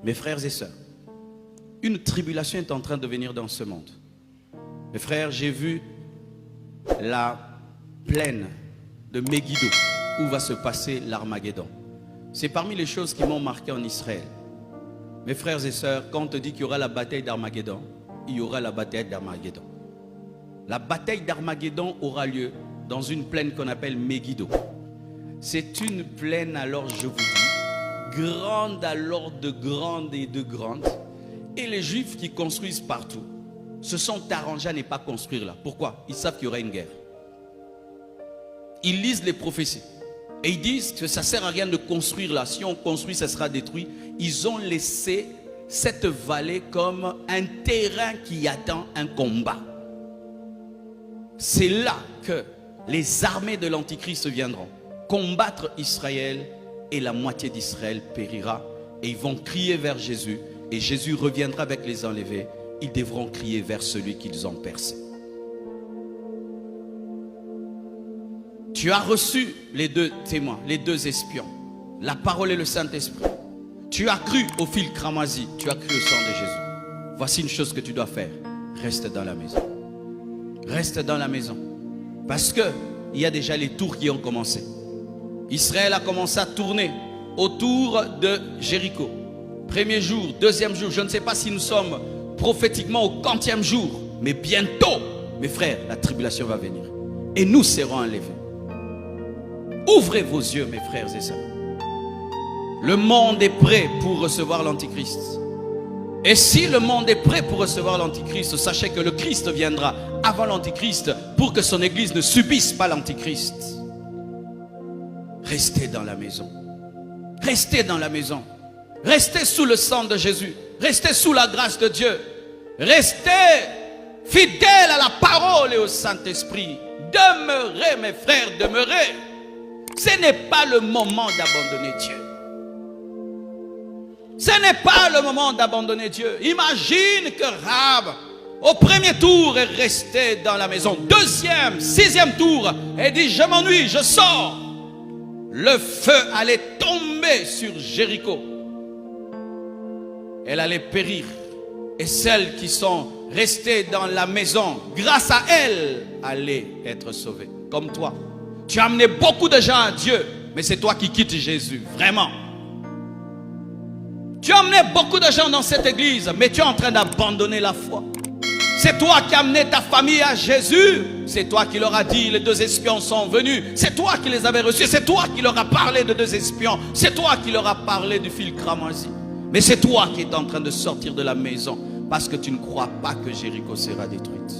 Mes frères et sœurs, une tribulation est en train de venir dans ce monde. Mes frères, j'ai vu la plaine de Megiddo où va se passer l'Armageddon. C'est parmi les choses qui m'ont marqué en Israël. Mes frères et sœurs, quand on te dit qu'il y aura la bataille d'Armageddon, il y aura la bataille d'Armageddon. La bataille d'Armageddon aura lieu dans une plaine qu'on appelle Megiddo. C'est une plaine, alors je vous dis, grande alors de grande et de grande. Et les Juifs qui construisent partout se sont arrangés à ne pas construire là. Pourquoi? Ils savent qu'il y aura une guerre. Ils lisent les prophéties. Et ils disent que ça ne sert à rien de construire là. Si on construit, ça sera détruit. Ils ont laissé cette vallée comme un terrain qui attend un combat. C'est là que les armées de l'Antichrist viendront combattre Israël et la moitié d'Israël périra. Et ils vont crier vers Jésus. Et Jésus reviendra avec les enlevés. Ils devront crier vers celui qu'ils ont percé. Tu as reçu les deux témoins, les deux espions, la parole et le Saint-Esprit. Tu as cru au fil cramoisi, tu as cru au sang de Jésus. Voici une chose que tu dois faire. Reste dans la maison. Reste dans la maison. Parce qu'il y a déjà les tours qui ont commencé. Israël a commencé à tourner autour de Jéricho. Premier jour, deuxième jour, je ne sais pas si nous sommes prophétiquement au 40e jour. Mais bientôt, mes frères, la tribulation va venir. Et nous serons enlevés. Ouvrez vos yeux, mes frères et sœurs. Le monde est prêt pour recevoir l'Antichrist. Et si le monde est prêt pour recevoir l'Antichrist, sachez que le Christ viendra avant l'Antichrist pour que son Église ne subisse pas l'Antichrist. Restez dans la maison. Restez dans la maison. Restez sous le sang de Jésus. Restez sous la grâce de Dieu. Restez fidèles à la parole et au Saint-Esprit. Demeurez, mes frères, demeurez. Ce n'est pas le moment d'abandonner Dieu. Ce n'est pas le moment d'abandonner Dieu. Imagine que Rahab, au premier tour, est resté dans la maison. Deuxième, sixième tour, et dit, je m'ennuie, je sors. Le feu allait tomber sur Jéricho. Elle allait périr. Et celles qui sont restées dans la maison, grâce à elle, allaient être sauvées. Comme toi. Tu as amené beaucoup de gens à Dieu, mais c'est toi qui quittes Jésus, vraiment. Tu as amené beaucoup de gens dans cette église, mais tu es en train d'abandonner la foi. C'est toi qui as amené ta famille à Jésus. C'est toi qui leur as dit, les deux espions sont venus. C'est toi qui les avais reçus. C'est toi qui leur as parlé de deux espions. C'est toi qui leur as parlé du fil cramoisi. Mais c'est toi qui es en train de sortir de la maison parce que tu ne crois pas que Jéricho sera détruite.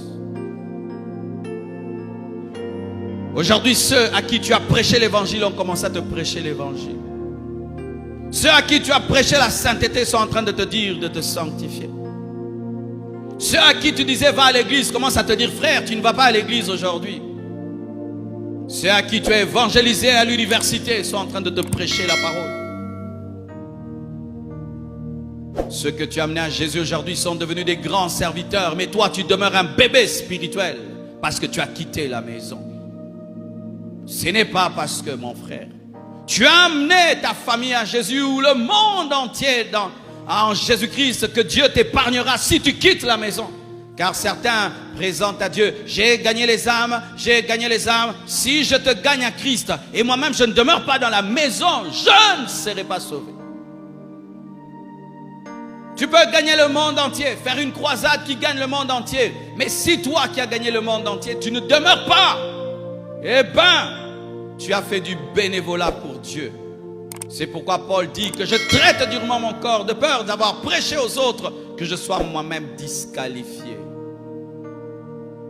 Aujourd'hui, ceux à qui tu as prêché l'évangile ont commencé à te prêcher l'évangile. Ceux à qui tu as prêché la sainteté sont en train de te dire de te sanctifier. Ceux à qui tu disais va à l'église commencent à te dire frère, tu ne vas pas à l'église aujourd'hui. Ceux à qui tu as évangélisé à l'université sont en train de te prêcher la parole. Ceux que tu as amenés à Jésus aujourd'hui sont devenus des grands serviteurs, mais toi tu demeures un bébé spirituel parce que tu as quitté la maison. Ce n'est pas parce que, mon frère, tu as amené ta famille à Jésus ou le monde entier en Jésus-Christ que Dieu t'épargnera si tu quittes la maison. Car certains présentent à Dieu, j'ai gagné les âmes, j'ai gagné les âmes. Si je te gagne à Christ et moi-même je ne demeure pas dans la maison, je ne serai pas sauvé. Tu peux gagner le monde entier, faire une croisade qui gagne le monde entier. Mais si toi qui as gagné le monde entier, tu ne demeures pas, eh bien, tu as fait du bénévolat pour Dieu. C'est pourquoi Paul dit que je traite durement mon corps de peur d'avoir prêché aux autres que je sois moi-même disqualifié.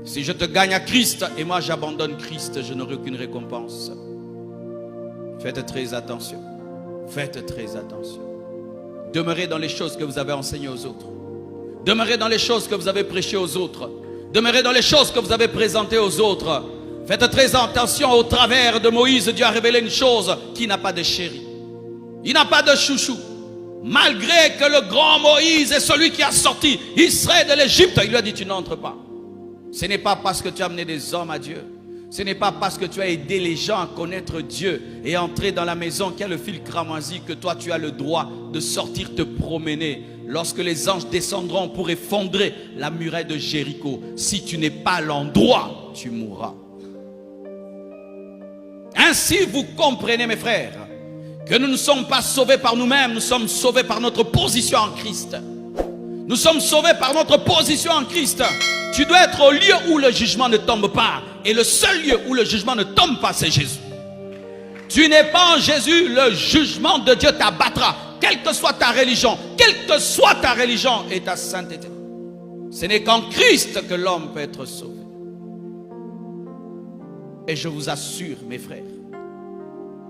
Si je te gagne à Christ et moi j'abandonne Christ, je n'aurai aucune récompense. Faites très attention. Faites très attention. Demeurez dans les choses que vous avez enseignées aux autres. Demeurez dans les choses que vous avez prêchées aux autres. Demeurez dans les choses que vous avez présentées aux autres. Faites très attention. Au travers de Moïse, Dieu a révélé une chose, qui n'a pas de chéri. Il n'a pas de chouchou. Malgré que le grand Moïse est celui qui a sorti Israël de l'Égypte, il lui a dit tu n'entres pas. Ce n'est pas parce que tu as amené des hommes à Dieu. Ce n'est pas parce que tu as aidé les gens à connaître Dieu et entrer dans la maison qui a le fil cramoisi que toi tu as le droit de sortir te promener. Lorsque les anges descendront pour effondrer la muraille de Jéricho, si tu n'es pas à l'endroit, tu mourras. Ainsi vous comprenez mes frères, que nous ne sommes pas sauvés par nous-mêmes, nous sommes sauvés par notre position en Christ. Nous sommes sauvés par notre position en Christ. Tu dois être au lieu où le jugement ne tombe pas. Et le seul lieu où le jugement ne tombe pas, c'est Jésus. Tu n'es pas en Jésus, le jugement de Dieu t'abattra. Quelle que soit ta religion, et ta sainteté. Ce n'est qu'en Christ que l'homme peut être sauvé. Et je vous assure, mes frères,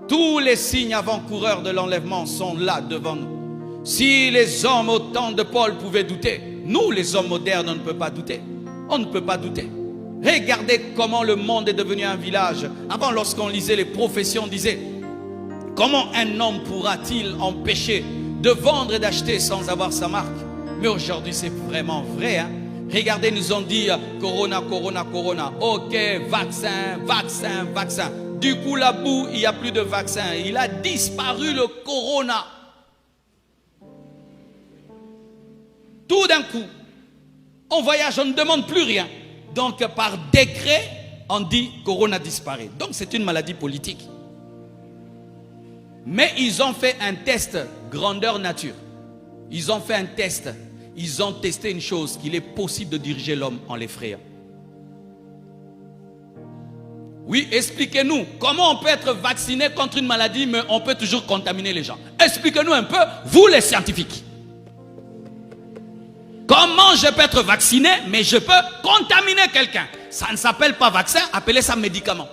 tous les signes avant-coureurs de l'enlèvement sont là devant nous. Si les hommes au temps de Paul pouvaient douter, nous les hommes modernes, on ne peut pas douter. On ne peut pas douter. Regardez comment le monde est devenu un village. Avant, lorsqu'on lisait les prophéties, on disait: comment un homme pourra-t-il empêcher de vendre et d'acheter sans avoir sa marque? Mais aujourd'hui, c'est vraiment vrai, hein? Regardez, nous ont dit Corona, Corona, Corona. Ok, vaccin, vaccin, vaccin. Du coup, la boue, il n'y a plus de vaccin. Il a disparu le Corona. Tout d'un coup, on voyage, on ne demande plus rien. Donc, par décret, on dit Corona disparaît. Donc, c'est une maladie politique. Mais ils ont fait un test grandeur nature. Ils ont fait un test. Ils ont testé une chose, qu'il est possible de diriger l'homme en l'effrayant. Oui, expliquez-nous, comment on peut être vacciné contre une maladie, mais on peut toujours contaminer les gens? Expliquez-nous un peu, vous les scientifiques. Comment je peux être vacciné, mais je peux contaminer quelqu'un? Ça ne s'appelle pas vaccin, appelez ça médicament.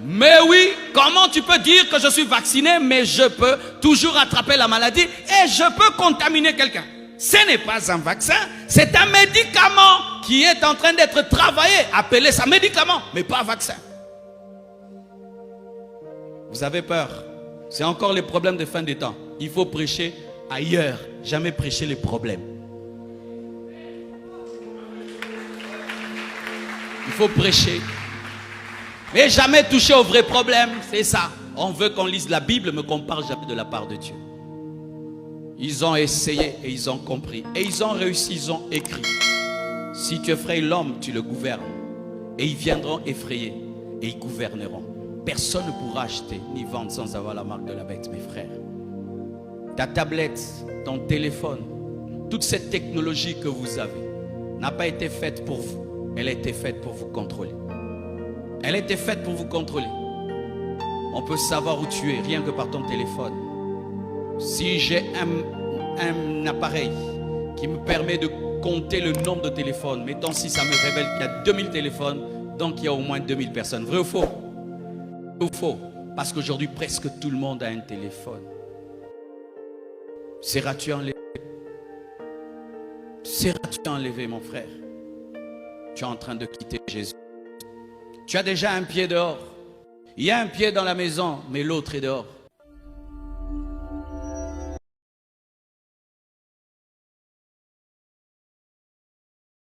Mais oui, comment tu peux dire que je suis vacciné, mais je peux toujours attraper la maladie et je peux contaminer quelqu'un? Ce n'est pas un vaccin, c'est un médicament qui est en train d'être travaillé. Appelez ça médicament, mais pas vaccin. Vous avez peur? C'est encore les problèmes de fin des temps. Il faut prêcher ailleurs, jamais prêcher les problèmes. Il faut prêcher, mais jamais toucher aux vrais problèmes. C'est ça. On veut qu'on lise la Bible, mais qu'on parle jamais de la part de Dieu. Ils ont essayé et ils ont compris. Et ils ont réussi, ils ont écrit: si tu effrayes l'homme, tu le gouvernes. Et ils viendront effrayer et ils gouverneront. Personne ne pourra acheter ni vendre sans avoir la marque de la bête, mes frères. Ta tablette, ton téléphone, toute cette technologie que vous avez n'a pas été faite pour vous. Elle a été faite pour vous contrôler. Elle a été faite pour vous contrôler. On peut savoir où tu es rien que par ton téléphone. Si j'ai un appareil qui me permet de compter le nombre de téléphones, mettons si ça me révèle qu'il y a 2000 téléphones, donc il y a au moins 2000 personnes. Vrai ou faux? Vrai ou faux? Parce qu'aujourd'hui, presque tout le monde a un téléphone. Seras-tu enlevé? Seras-tu enlevé, mon frère? Tu es en train de quitter Jésus. Tu as déjà un pied dehors. Il y a un pied dans la maison, mais l'autre est dehors.